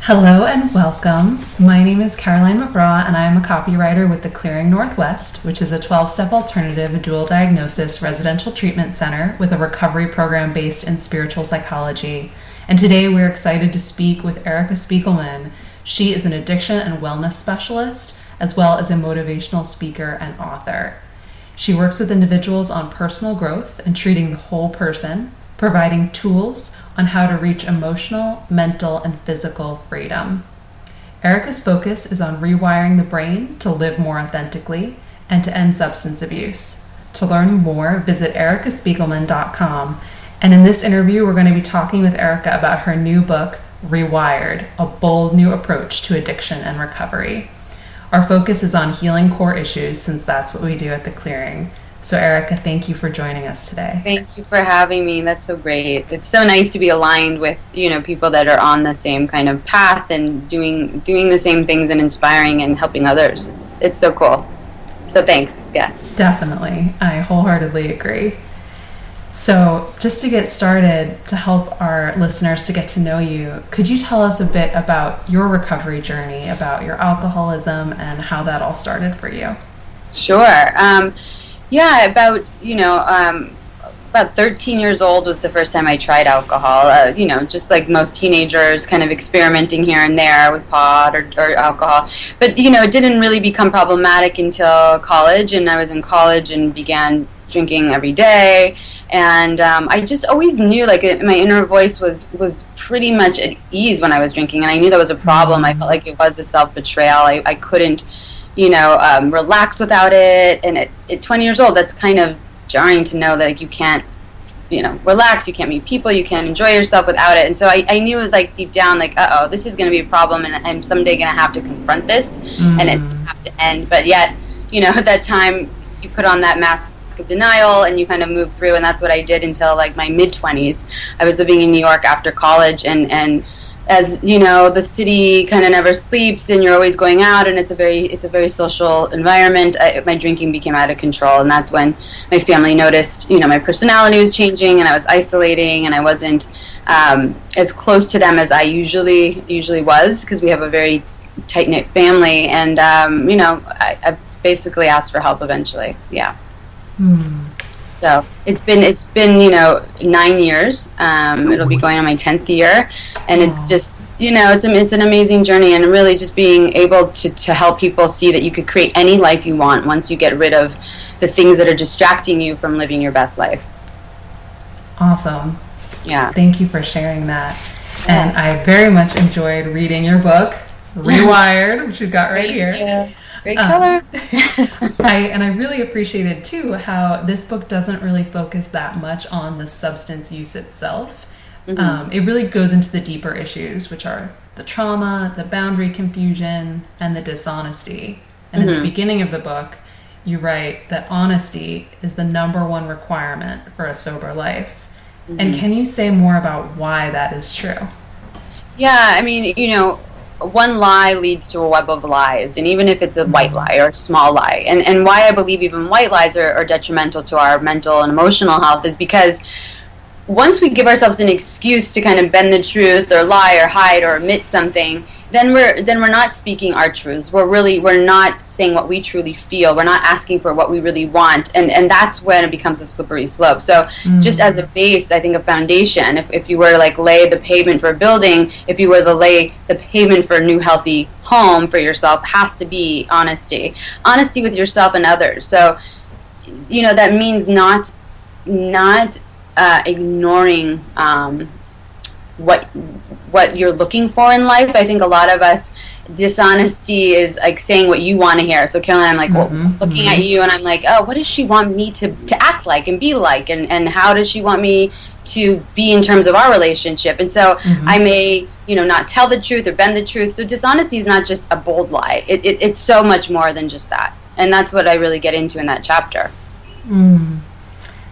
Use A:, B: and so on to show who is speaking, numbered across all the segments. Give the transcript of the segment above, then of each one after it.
A: Hello and welcome. My name is Caroline McGraw and I am a copywriter with the Clearing Northwest, which is a 12-step alternative dual diagnosis residential treatment center with a recovery program based in spiritual psychology. And today we're excited to speak with Erica Spiegelman. She is an addiction and wellness specialist as well as a motivational speaker and author. She works with individuals on personal growth and treating the whole person, providing tools on how to reach emotional, mental, and physical freedom. Erica's focus is on rewiring the brain to live more authentically and to end substance abuse. To learn more, visit ericaspiegelman.com. And in this interview, we're going to be talking with Erica about her new book, Rewired, a bold new approach to addiction and recovery. Our focus is on healing core issues since that's what we do at the Clearing. So Erica, thank you for joining us today.
B: Thank you for having me. That's so great. It's so nice to be aligned with, people that are on the same kind of path and doing the same things and inspiring and helping others. It's so cool. So thanks. Yeah.
A: Definitely. I wholeheartedly agree. So just to get started, to help our listeners to get to know you, could you tell us a bit about your recovery journey, about your alcoholism and how that all started for you?
B: Sure. Yeah, about 13 years old was the first time I tried alcohol. Just like most teenagers, kind of experimenting here and there with pot or alcohol. But, it didn't really become problematic until college, and I was in college and began drinking every day. And I just always knew, like, my inner voice was pretty much at ease when I was drinking, and I knew that was a problem. I felt like it was a self-betrayal. I couldn't relax without it. And at 20 years old, that's kind of jarring to know that you can't, relax, you can't meet people, you can't enjoy yourself without it. And so I knew, like, deep down, like, this is going to be a problem, and I'm someday going to have to confront this, and it's going to have to end. But yet, at that time, you put on that mask of denial, and you kind of move through, and that's what I did until, like, my mid-20s. I was living in New York after college, and as the city kind of never sleeps, and you're always going out, and it's a very social environment. My drinking became out of control, and that's when my family noticed, my personality was changing, and I was isolating, and I wasn't as close to them as I usually was, because we have a very tight knit family, and I basically asked for help eventually. Yeah. So it's been 9 years. It'll be going on my 10th year, and it's just it's an amazing journey, and really just being able to help people see that you could create any life you want once you get rid of the things that are distracting you from living your best life.
A: Awesome.
B: Yeah.
A: Thank you for sharing that. Yeah. And I very much enjoyed reading your book, Rewired, which you've got right here.
B: Yeah. Great color.
A: I really appreciated too how this book doesn't really focus that much on the substance use itself. Mm-hmm. It really goes into the deeper issues, which are the trauma, the boundary confusion, and the dishonesty. And in the beginning of the book, you write that honesty is the number one requirement for a sober life. Mm-hmm. And can you say more about why that is true?
B: Yeah, I mean, one lie leads to a web of lies, and even if it's a white lie or a small lie, and why I believe even white lies are detrimental to our mental and emotional health is because once we give ourselves an excuse to kind of bend the truth or lie or hide or omit something, then we're not speaking our truths. We're not saying what we truly feel. We're not asking for what we really want, and that's when it becomes a slippery slope. So just as a base, I think a foundation, if you were to, like, lay the pavement for a building, if you were to lay the pavement for a new healthy home for yourself, has to be honesty with yourself and others. So that means not ignoring what you're looking for in life. I think a lot of us, dishonesty is like saying what you want to hear. So Caroline, I'm like looking at you, and I'm like, oh, what does she want me to act like and be like, and how does she want me to be in terms of our relationship? And so I may not tell the truth or bend the truth. So dishonesty is not just a bold lie. It's so much more than just that, and that's what I really get into in that chapter.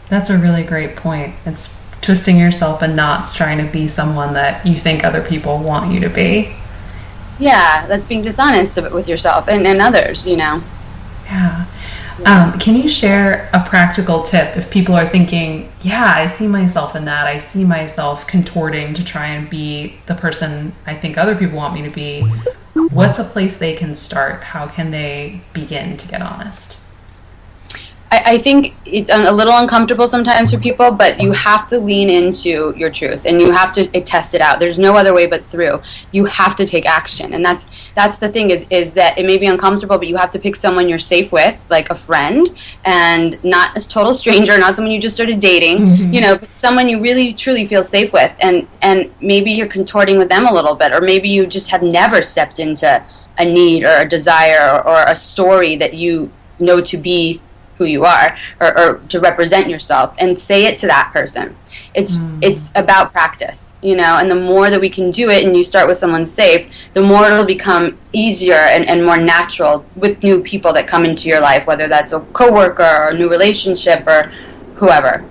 A: That's a really great point. It's twisting yourself and not trying to be someone that you think other people want you to be.
B: Yeah, that's being dishonest with yourself and others,
A: Yeah. Can you share a practical tip if people are thinking, yeah, I see myself in that. I see myself contorting to try and be the person I think other people want me to be. What's a place they can start? How can they begin to get honest?
B: I think it's a little uncomfortable sometimes for people, but you have to lean into your truth and you have to test it out. There's no other way but through. You have to take action, and that's the thing is that it may be uncomfortable, but you have to pick someone you're safe with, like a friend, and not a total stranger, not someone you just started dating, but someone you really truly feel safe with, and maybe you're contorting with them a little bit, or maybe you just have never stepped into a need or a desire or a story that you know to be who you are, or to represent yourself, and say it to that person. It's about practice, and the more that we can do it, and you start with someone safe, the more it'll become easier and more natural with new people that come into your life, whether that's a coworker or a new relationship or whoever.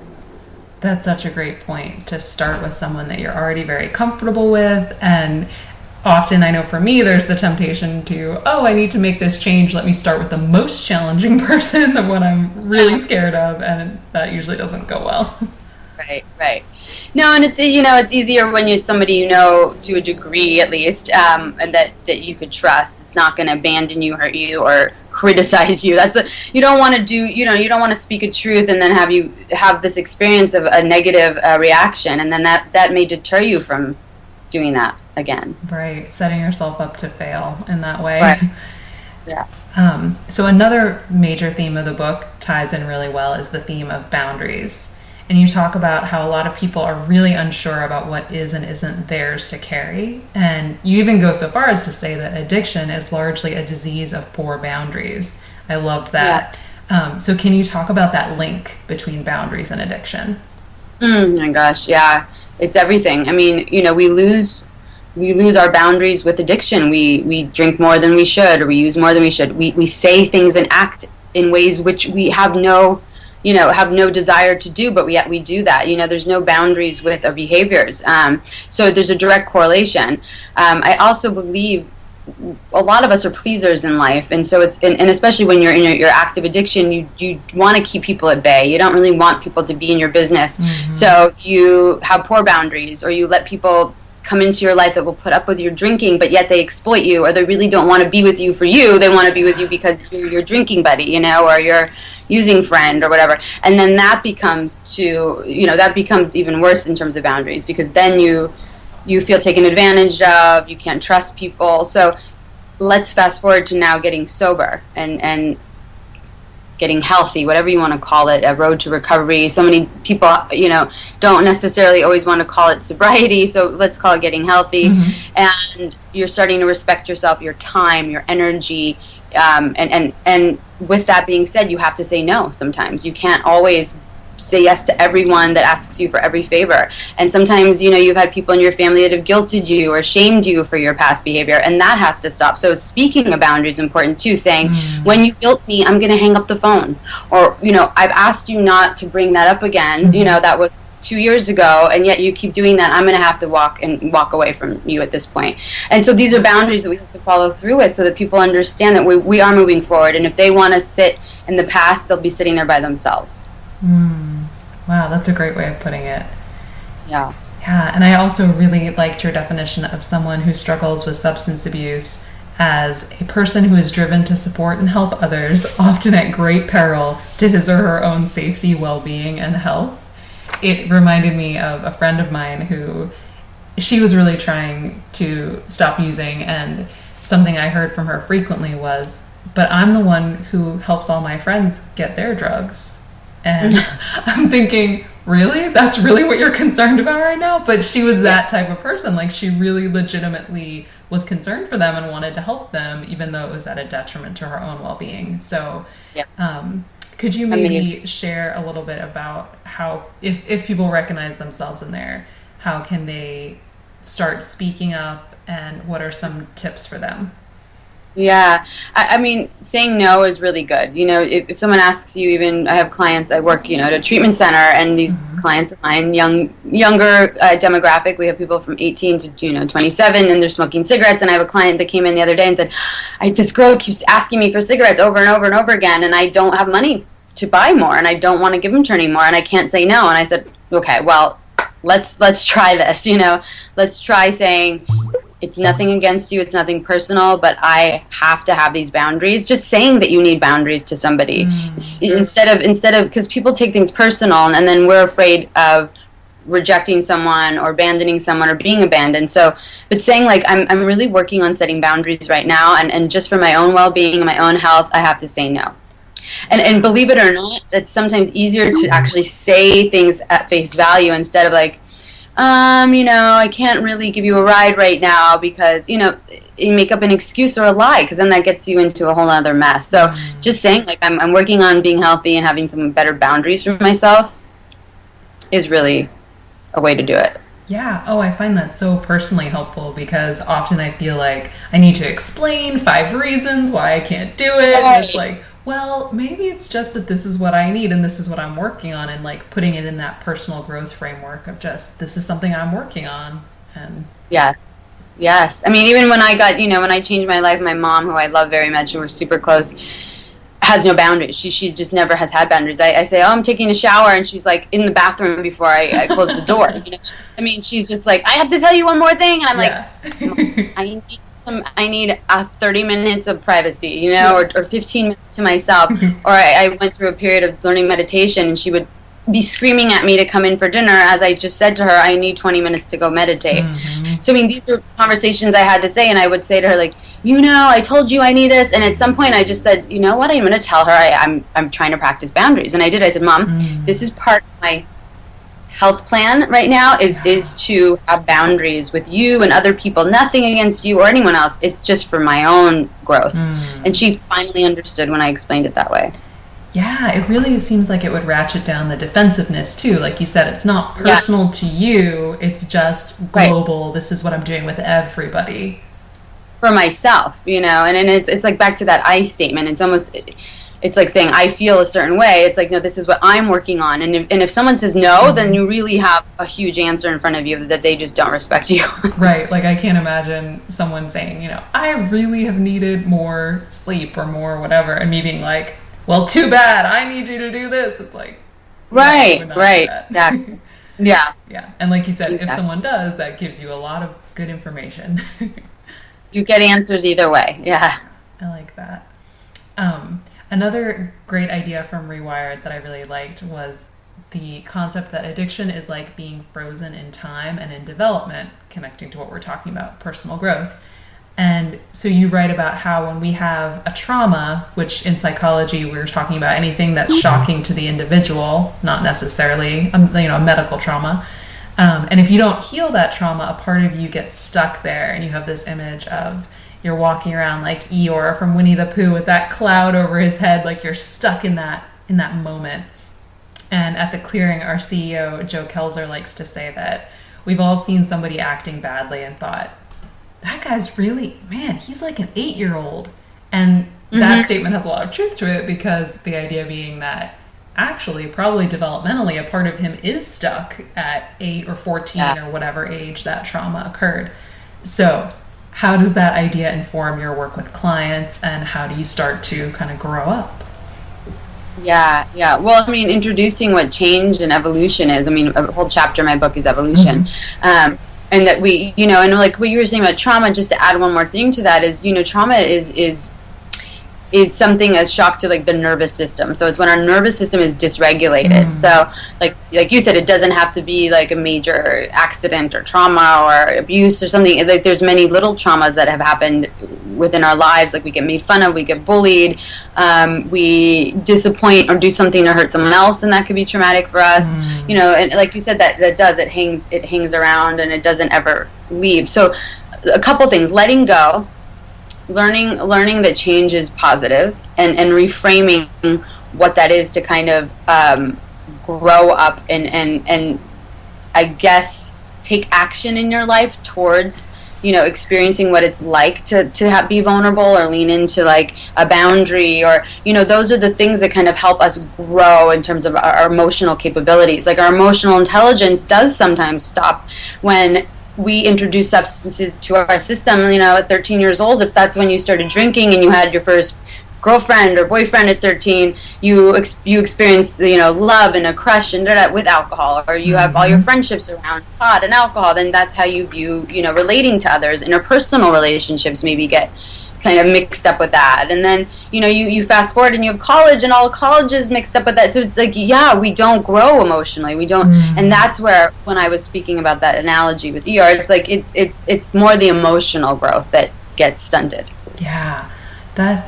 A: That's such a great point, to start with someone that you're already very comfortable with. And often, I know for me, there's the temptation to, I need to make this change. Let me start with the most challenging person, the one I'm really scared of, and that usually doesn't go well.
B: Right. No, and it's it's easier when it's somebody you know to a degree at least, and that you could trust. It's not going to abandon you, hurt you, or criticize you. You don't want to do. You don't want to speak a truth and then have this experience of a negative reaction, and then that may deter you from doing that again.
A: Right, setting yourself up to fail in that way.
B: Right. Yeah.
A: So another major theme of the book ties in really well is the theme of boundaries. And you talk about how a lot of people are really unsure about what is and isn't theirs to carry. And you even go so far as to say that addiction is largely a disease of poor boundaries. I loved that. Yeah. So can you talk about that link between boundaries and addiction?
B: Oh my gosh, yeah. It's everything. I mean, we lose our boundaries with addiction. We drink more than we should, or we use more than we should. We say things and act in ways which we have no desire to do, but we do that. There's no boundaries with our behaviors. So there's a direct correlation. I also believe a lot of us are pleasers in life, and so and especially when you're in your active addiction, you want to keep people at bay. You don't really want people to be in your business. So you have poor boundaries, or you let people come into your life that will put up with your drinking, but yet they exploit you, or they really don't want to be with you for you. They want to be with you because you're your drinking buddy, or your using friend or whatever. And then that becomes even worse in terms of boundaries, because then you feel taken advantage of, you can't trust people. So let's fast forward to now getting sober and getting healthy, whatever you want to call it, a road to recovery. So many people, don't necessarily always want to call it sobriety, so let's call it getting healthy. And you're starting to respect yourself, your time, your energy, and with that being said, you have to say no sometimes. You can't always say yes to everyone that asks you for every favor. And sometimes, you've had people in your family that have guilted you or shamed you for your past behavior, and that has to stop. So speaking of boundaries is important too, saying, when you guilt me, I'm going to hang up the phone. Or, I've asked you not to bring that up again. That was 2 years ago, and yet you keep doing that. I'm going to have to walk away from you at this point. And so these are boundaries that we have to follow through with, so that people understand that we are moving forward. And if they want to sit in the past, they'll be sitting there by themselves.
A: Wow, that's a great way of putting it.
B: Yeah.
A: Yeah, and I also really liked your definition of someone who struggles with substance abuse as a person who is driven to support and help others, often at great peril to his or her own safety, well-being, and health. It reminded me of a friend of mine who, she was really trying to stop using, and something I heard from her frequently was, but I'm the one who helps all my friends get their drugs. And I'm thinking, really? That's really what you're concerned about right now? But she was that type of person. Like, she really legitimately was concerned for them and wanted to help them, even though it was at a detriment to her own well-being. So could you maybe share a little bit about how, if people recognize themselves in there, how can they start speaking up, and what are some tips for them?
B: Yeah, I mean, saying no is really good. You know, if someone asks you, even I have clients, I work, at a treatment center, and these clients of mine, younger demographic, we have people from 18 to 27, and they're smoking cigarettes. And I have a client that came in the other day and said, "This girl keeps asking me for cigarettes over and over and over again, and I don't have money to buy more, and I don't want to give them to her anymore, and I can't say no." And I said, "Okay, well, let's try this. Let's try saying." It's nothing against you. It's nothing personal, but I have to have these boundaries. Just saying that you need boundaries to somebody instead of because people take things personal, and then we're afraid of rejecting someone or abandoning someone or being abandoned. So, but saying like I'm really working on setting boundaries right now, and just for my own well-being and my own health, I have to say no. And believe it or not, it's sometimes easier to actually say things at face value instead of like, I can't really give you a ride right now because, you make up an excuse or a lie, because then that gets you into a whole other mess. So just saying, like, I'm working on being healthy and having some better boundaries for myself is really a way to do it.
A: Yeah. Oh, I find that so personally helpful because often I feel like I need to explain 5 reasons why I can't do it.
B: Right.
A: And it's like, well, maybe it's just that this is what I need and this is what I'm working on, and like putting it in that personal growth framework of just this is something I'm working on. And
B: yes. I mean, even when I got, when I changed my life, my mom, who I love very much, and we're super close, has no boundaries. She just never has had boundaries. I say, "Oh, I'm taking a shower," and she's like in the bathroom before I close the door. She's just like, "I have to tell you one more thing," and I'm like, I need 30 minutes of privacy, or 15 minutes to myself. Or I went through a period of learning meditation, and she would be screaming at me to come in for dinner as I just said to her, "I need 20 minutes to go meditate." So, I mean, these are conversations I had to say, and I would say to her, like, I told you I need this. And at some point I just said, you know what, I'm going to tell her I'm trying to practice boundaries. And I did. I said, "Mom, this is part of my health plan right now is to have boundaries with you and other people, nothing against you or anyone else. It's just for my own growth." And she finally understood when I explained it that way.
A: Yeah, it really seems like it would ratchet down the defensiveness too. Like you said, it's not personal to you, it's just global. Right. This is what I'm doing with everybody.
B: For myself, and it's like back to that I statement. It's like saying I feel a certain way. It's like, no, this is what I'm working on. And if someone says no, then you really have a huge answer in front of you that they just don't respect you.
A: Right. Like I can't imagine someone saying, I really have needed more sleep or more whatever, and me being like, "Well, too bad. I need you to do this." It's like,
B: right. Exactly. Yeah.
A: Yeah. And like you said, if someone does, that gives you a lot of good information.
B: You get answers either way. Yeah.
A: I like that. Another great idea from Rewired that I really liked was the concept that addiction is like being frozen in time and in development, connecting to what we're talking about, personal growth. And so you write about how when we have a trauma, which in psychology we're talking about anything that's shocking to the individual, not necessarily a medical trauma. And if you don't heal that trauma, a part of you gets stuck there, and you have this image of you're walking around like Eeyore from Winnie the Pooh with that cloud over his head, like you're stuck in that moment. And at the clearing, our CEO, Joe Kelzer, likes to say that we've all seen somebody acting badly and thought, that guy's really, man, he's like an 8-year-old. And that statement has a lot of truth to it, because the idea being that actually probably developmentally a part of him is stuck at 8 or 14 or whatever age that trauma occurred. So how does that idea inform your work with clients, and how do you start to kind of grow up?
B: Yeah. Well, I mean, introducing what change and evolution is. I mean, a whole chapter in my book is evolution. And that we, and like what you were saying about trauma, just to add one more thing to that is, trauma is something as shock to like the nervous system. So it's when our nervous system is dysregulated. So like you said, it doesn't have to be like a major accident or trauma or abuse or something. It's like there's many little traumas that have happened within our lives. Like we get made fun of, we get bullied, we disappoint or do something to hurt someone else, and that could be traumatic for us. And like you said, it hangs around and it doesn't ever leave. So a couple things: letting go, learning that change is positive, and reframing what that is to kind of grow up and I guess take action in your life towards experiencing what it's like to be vulnerable or lean into like a boundary, or those are the things that kind of help us grow in terms of our emotional capabilities. Like our emotional intelligence does sometimes stop when we introduce substances to our system. At 13 years old, if that's when you started drinking and you had your first girlfriend or boyfriend at 13, you experience love and a crush and with alcohol, or you have all your friendships around pot and alcohol, then that's how you view relating to others. Interpersonal relationships maybe get kind of mixed up with that, and then you fast forward and you have college, and all college is mixed up with that. So it's like, we don't grow emotionally, we don't. And that's where, when I was speaking about that analogy with ER, it's like it's more the emotional growth that gets stunted.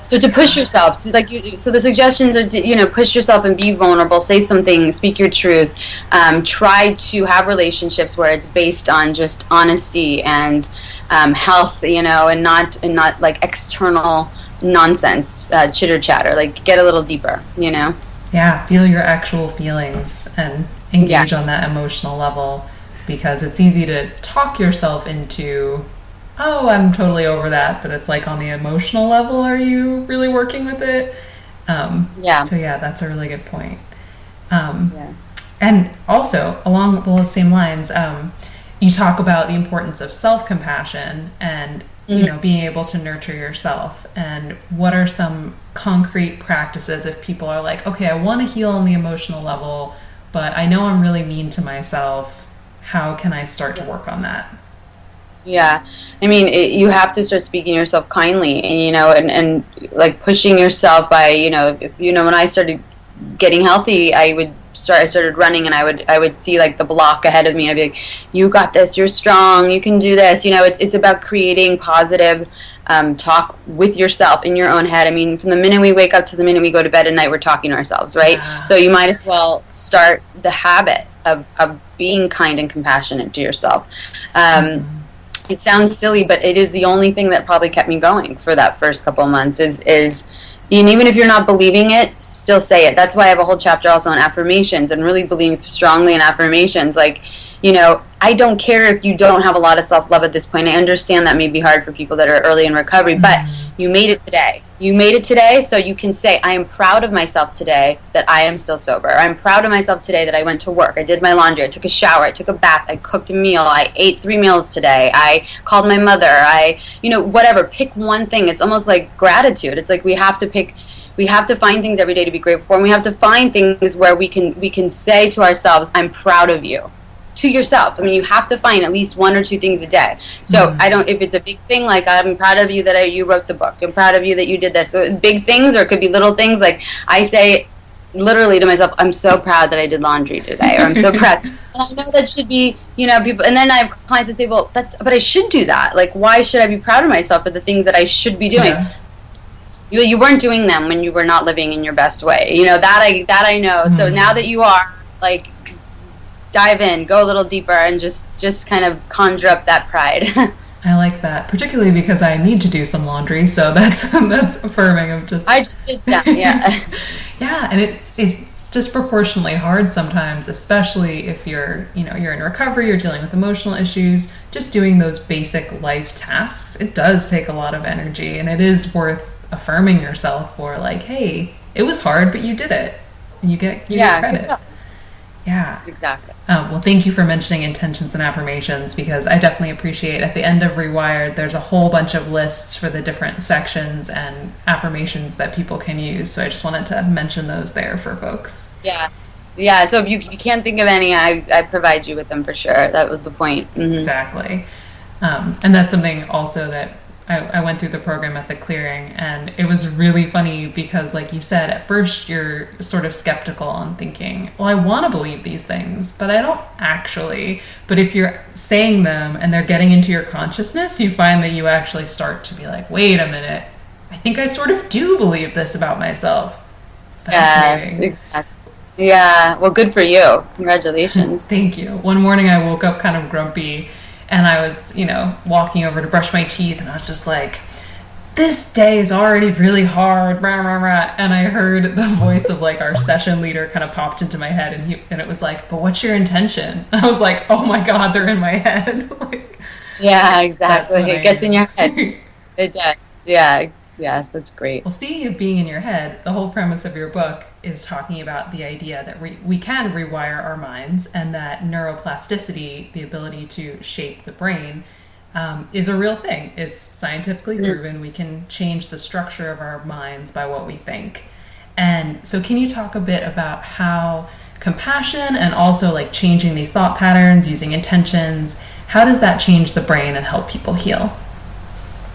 B: So to push yourself, so the suggestions are to push yourself and be vulnerable, say something, speak your truth, try to have relationships where it's based on just honesty and health, and not like external nonsense, chitter chatter. Like, get a little deeper,
A: feel your actual feelings and engage on that emotional level, because it's easy to talk yourself into, oh, I'm totally over that, but it's like, on the emotional level, are you really working with it? So that's a really good point. And also, along those same lines, you talk about the importance of self-compassion and being able to nurture yourself. And what are some concrete practices if people are like, okay, I want to heal on the emotional level, but I know I'm really mean to myself. How can I start to work on that?
B: Yeah, I mean, you have to start speaking to yourself kindly, and like pushing yourself by, when I started getting healthy, I started running, and I would see like the block ahead of me. I'd be like, you got this, you're strong, you can do this. It's about creating positive talk with yourself in your own head. I mean, from the minute we wake up to the minute we go to bed at night, we're talking to ourselves, right? Yeah. So you might as well start the habit of being kind and compassionate to yourself. It sounds silly, but it is the only thing that probably kept me going for that first couple of months is and even if you're not believing it, still say it. That's why I have a whole chapter also on affirmations and really believing strongly in affirmations. Like, I don't care if you don't have a lot of self-love at this point. I understand that may be hard for people that are early in recovery, but you made it today. You made it today, so you can say, I am proud of myself today that I am still sober. I'm proud of myself today that I went to work. I did my laundry. I took a shower. I took a bath. I cooked a meal. I ate 3 meals today. I called my mother. Whatever. Pick one thing. It's almost like gratitude. It's like we have to find things every day to be grateful for, and we have to find things where we can say to ourselves, I'm proud of you. To yourself. I mean, you have to find at least 1 or 2 things a day. So if it's a big thing, like, I'm proud of you that you wrote the book. I'm proud of you that you did this. So big things, or it could be little things. Like, I say literally to myself, I'm so proud that I did laundry today, or I'm so proud. And I know that should be, people, and then I have clients that say, well, but I should do that. Like, why should I be proud of myself for the things that I should be doing? Yeah. You weren't doing them when you were not living in your best way. That I know. So now that you are, like, dive in, go a little deeper, and just kind of conjure up that pride.
A: I like that, particularly because I need to do some laundry, so that's affirming of just.
B: I just did some, yeah.
A: Yeah, and it's disproportionately hard sometimes, especially if you're in recovery, you're dealing with emotional issues. Just doing those basic life tasks, it does take a lot of energy, and it is worth affirming yourself for, like, hey, it was hard, but you did it. You get credit. Yeah.
B: Exactly.
A: Well, thank you for mentioning intentions and affirmations, because I definitely appreciate at the end of Rewired, there's a whole bunch of lists for the different sections and affirmations that people can use. So I just wanted to mention those there for folks.
B: Yeah. Yeah. So if you can't think of any, I provide you with them for sure. That was the point. Mm-hmm.
A: Exactly. And that's something also that I went through the program at the Clearing, and it was really funny because, like you said, at first you're sort of skeptical and thinking, well, I want to believe these things, but I don't actually. But if you're saying them and they're getting into your consciousness, you find that you actually start to be like, wait a minute, I think I sort of do believe this about myself.
B: Yes, exactly. Yeah, well, good for you. Congratulations.
A: Thank you. One morning I woke up kind of grumpy, and I was, walking over to brush my teeth, and I was just like, this day is already really hard, rah, rah, rah. And I heard the voice of, like, our session leader kind of popped into my head, and it was like, but what's your intention? And I was like, oh my God, they're in my head. Like,
B: Yeah,
A: That's
B: exactly.
A: what
B: It
A: I
B: gets in your head.
A: knew.
B: It does. Yeah, yes, that's great.
A: Well, speaking of being in your head, the whole premise of your book is talking about the idea that we can rewire our minds and that neuroplasticity, the ability to shape the brain, is a real thing. It's scientifically
B: Mm.
A: proven. We can change the structure of our minds by what we think. And so, can you talk a bit about how compassion and also like changing these thought patterns, using intentions, how does that change the brain and help people heal?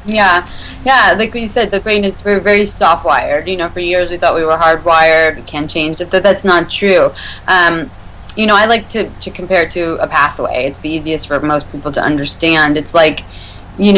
B: Yeah, yeah. Like you said, the brain is very, very soft wired. For years we thought we were hardwired. We can't change it. That's not true. I like to compare it to a pathway. It's the easiest for most people to understand. It's like, we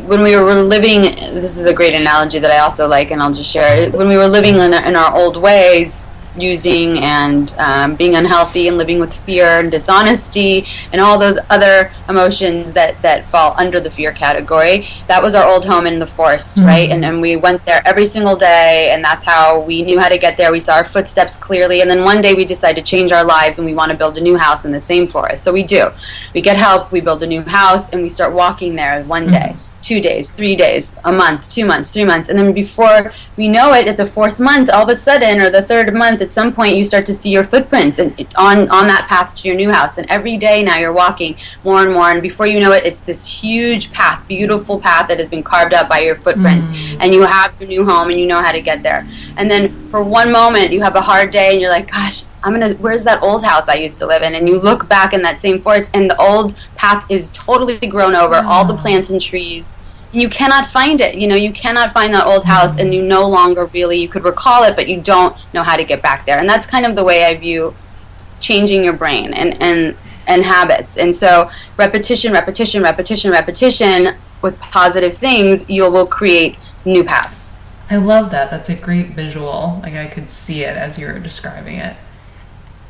B: when we were living. This is a great analogy that I also like, and I'll just share it. When we were living in our old ways, using and being unhealthy and living with fear and dishonesty and all those other emotions that fall under the fear category. That was our old home in the forest, right? And we went there every single day, and that's how we knew how to get there. We saw our footsteps clearly, and then one day we decided to change our lives and we want to build a new house in the same forest. So we do. We get help, we build a new house, and we start walking there one day. 2 days, 3 days, a month, 2 months, 3 months, and then before we know it, at the fourth month, all of a sudden, or the third month, at some point, you start to see your footprints on that path to your new house. And every day now, you're walking more and more, and before you know it, it's this huge path, beautiful path that has been carved up by your footprints, and you have your new home, and you know how to get there. And then for one moment, you have a hard day, and you're like, gosh, where's that old house I used to live in? And you look back in that same forest, and the old path is totally grown over, all the plants and trees. And you cannot find it. You cannot find that old house, and you no longer really, you could recall it, but you don't know how to get back there. And that's kind of the way I view changing your brain and habits. And so repetition, repetition, repetition, repetition with positive things, you will create new paths.
A: I love that. That's a great visual. Like I could see it as you were describing it.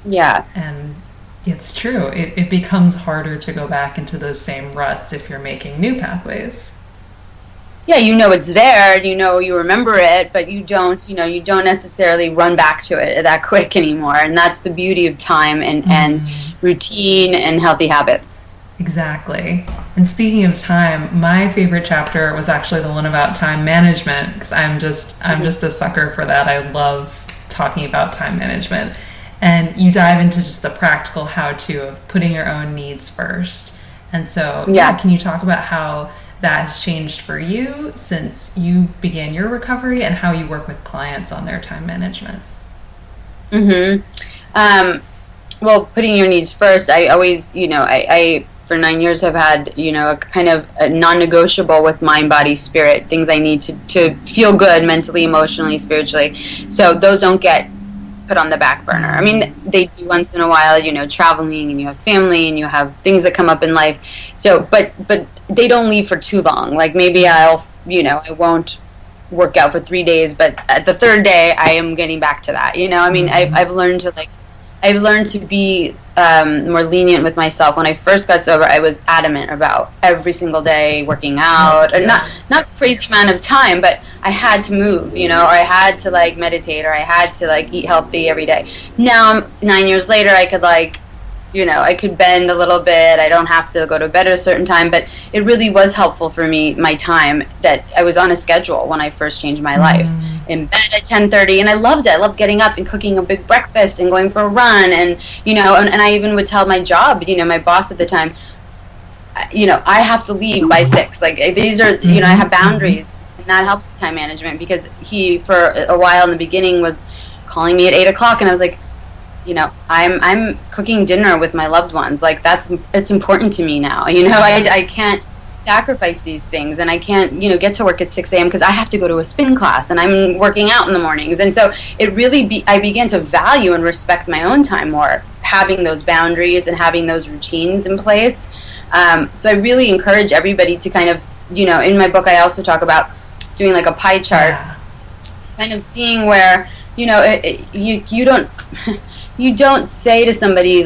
B: Yeah.
A: And it's true. It becomes harder to go back into those same ruts if you're making new pathways.
B: Yeah, it's there, you remember it, but you don't necessarily run back to it that quick anymore. And that's the beauty of time and routine and healthy habits.
A: Exactly. And speaking of time, my favorite chapter was actually the one about time management, because I'm just a sucker for that. I love talking about time management. And you dive into just the practical how-to of putting your own needs first. And so, can you talk about how that has changed for you since you began your recovery and how you work with clients on their time management?
B: Well, putting your needs first, I always, I for 9 years have had, a kind of a non-negotiable with mind, body, spirit, things I need to feel good mentally, emotionally, spiritually. So those don't get put on the back burner. I mean, they do once in a while, traveling, and you have family and you have things that come up in life. So, but they don't leave for too long. Like maybe I won't work out for 3 days, but at the third day I am getting back to that. I mean, I've learned to be more lenient with myself. When I first got sober, I was adamant about every single day working out, and not crazy amount of time, but I had to move, or I had to meditate, or I had to eat healthy every day. Now, 9 years later, I could I could bend a little bit. I don't have to go to bed at a certain time, but it really was helpful for me, my time, that I was on a schedule when I first changed my life. In bed at 10:30, and I loved it. I loved getting up and cooking a big breakfast and going for a run, and and I even would tell my job, my boss at the time, I have to leave by 6. These are, I have boundaries, and that helps with time management, because he, for a while in the beginning, was calling me at 8 o'clock, and I was like, I'm cooking dinner with my loved ones. It's important to me now. I can't sacrifice these things, and I can't, get to work at 6 a.m. because I have to go to a spin class, and I'm working out in the mornings. And so I began to value and respect my own time more, having those boundaries and having those routines in place. So I really encourage everybody to kind of, in my book, I also talk about doing a pie chart, kind of seeing where, you don't say to somebody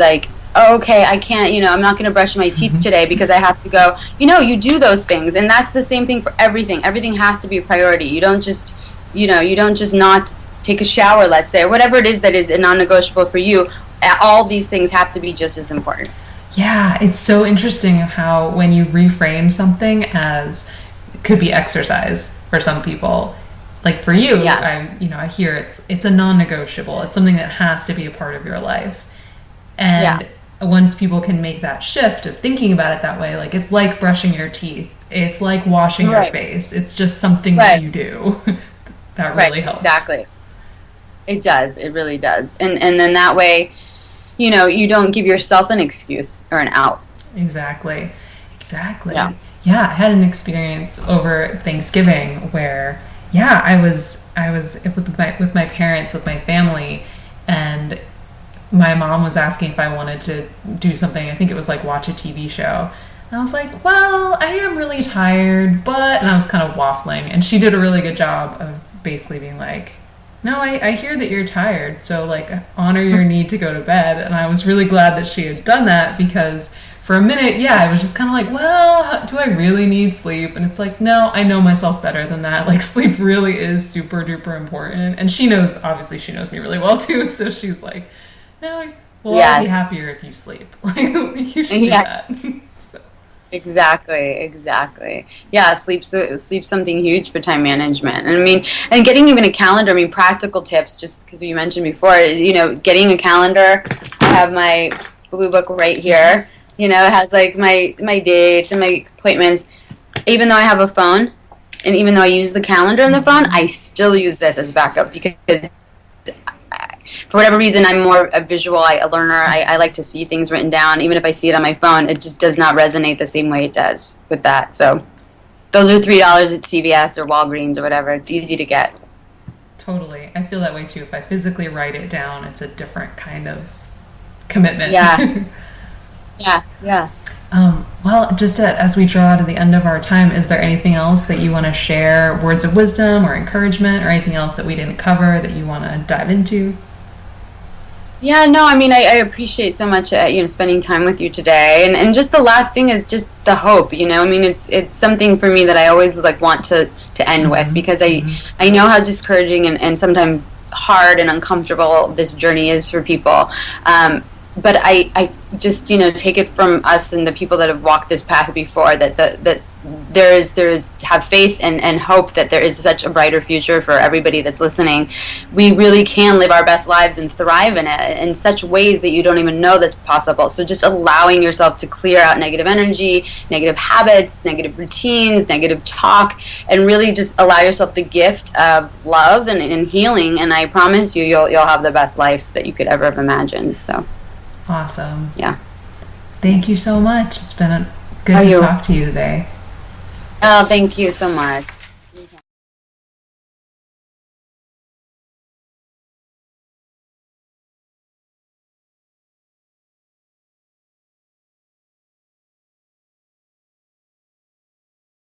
B: oh, okay, I can't, I'm not going to brush my teeth today because I have to go. You do those things, and that's the same thing for everything. Everything has to be a priority. You don't just, not take a shower, let's say, or whatever it is that is non-negotiable for you. All these things have to be just as important.
A: Yeah, it's so interesting how when you reframe something as could be exercise for some people, like for you,
B: Yeah,
A: I hear it's a non-negotiable. It's something that has to be a part of your life.
B: yeah,
A: And once people can make that shift of thinking about it that way, like it's like brushing your teeth. It's like washing your
B: right,
A: face. It's just something that
B: right,
A: you do. That
B: right,
A: really helps.
B: exactly. It does. It really does. And then that way, you don't give yourself an excuse or an out.
A: Exactly.
B: Yeah.
A: Exactly. Yeah, I had an experience over Thanksgiving where yeah, I was with my parents, with my family, and my mom was asking if I wanted to do something. I think it was like watch a TV show. And I was like, well, I am really tired, but, and I was kind of waffling. And she did a really good job of basically being like, no, I hear that you're tired. So, like, honor your need to go to bed. And I was really glad that she had done that because for a minute, yeah, I was just kind of like, well, do I really need sleep? And it's like, no, I know myself better than that. Like, sleep really is super duper important. And she knows, obviously, she knows me really well too. So she's like, no, we'll all be
B: Yes.
A: happier if you sleep. Like, you should do
B: Yeah.
A: that. So,
B: Exactly, exactly. Yeah, sleep's something huge for time management. And I mean, and getting even a calendar, I mean, practical tips, just because you mentioned before, getting a calendar. I have my blue book right here.
A: yes.
B: It has like my dates and my appointments. Even though I have a phone, and even though I use the calendar on the phone, I still use this as backup because for whatever reason, I'm more a visual, a learner. I like to see things written down. Even if I see it on my phone, it just does not resonate the same way it does with that. So those are $3 at CVS or Walgreens or whatever. It's easy to get.
A: Totally. I feel that way too. If I physically write it down, it's a different kind of commitment.
B: Yeah, yeah, yeah.
A: Well, just as we draw to the end of our time, is there anything else that you want to share, words of wisdom or encouragement, or anything else that we didn't cover that you want to dive into?
B: Yeah, no, I mean, I appreciate so much, spending time with you today. And just the last thing is just the hope. I mean, it's something for me that I always like want to end with because I know how discouraging and sometimes hard and uncomfortable this journey is for people. But I just, take it from us and the people that have walked this path before that there is have faith and hope that there is such a brighter future for everybody that's listening. We really can live our best lives and thrive in it in such ways that you don't even know that's possible. So just allowing yourself to clear out negative energy, negative habits, negative routines, negative talk, and really just allow yourself the gift of love and healing. And I promise you'll have the best life that you could ever have imagined. So
A: Awesome.
B: yeah.
A: Thank you so much. It's been good
B: Are
A: to
B: you?
A: talk to you today.
B: Oh, thank you so much.